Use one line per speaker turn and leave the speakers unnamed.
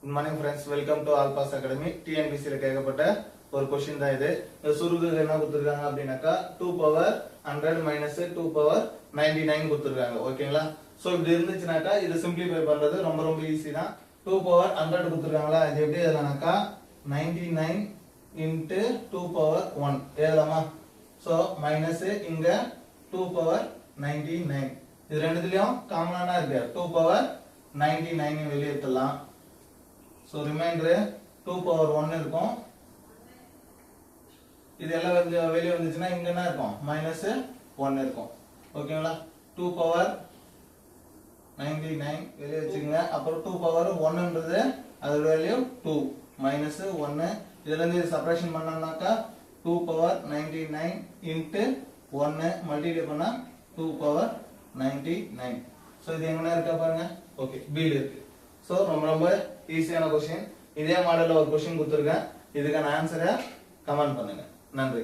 Good morning friends, welcome to All Pass Academy. TNPSC ல கேட்கப்பட்ட ஒரு क्वेश्चन தான் இது. சுருகு என்ன கொடுத்திருக்காங்க அப்படினாக்கா 2 பவர் 100 minus 2 பவர் 99 கொடுத்திருக்காங்க. ஓகேங்களா? சோ இப்படி இருந்துச்சுனாக்கா இது சிம்பிளிஃபை பண்றது ரொம்ப ஈஸி தான். 2 பவர் 100 கொடுத்திருக்காங்களா? இது எப்படி எழுதலாம்னாக்கா 99 into 2 power 1 எழுதலாமா? சோ மைனஸ் இங்க 2 பவர் 99. இது ரெண்டுலயும் காமனானா இருக்கு. 2 பவர் 99 வெளிய எடுத்துடலாம். So remainder 2 power 1 இருக்கும். இது எல்லாம் வெளிய வந்துச்சுனா இங்க என்ன இருக்கும்? minus 1 இருக்கும். ஓகேங்களா? 2 power 99 வெளிய வச்சுங்க. அப்புறம் 2 power 1ன்றது அதோட வேல்யூ 2 minus 1. இதல இருந்து சப்ட்ராக்ஷன் பண்ணோம்னாக்கா 2 power 99 into 1 மல்டிப்ளை பண்ணா 2 power 99. சோ இது எங்கனா இருக்கா பாருங்க. ஓகே, B ல இருக்கு. சோ ரொம்ப ஈஸியான क्वेश्चन. இதே மாடல்ல ஒரு क्वेश्चन கொடுத்திருக்கேன். இதுக்கான ஆன்சரை கமெண்ட் பண்ணுங்க. நன்றி.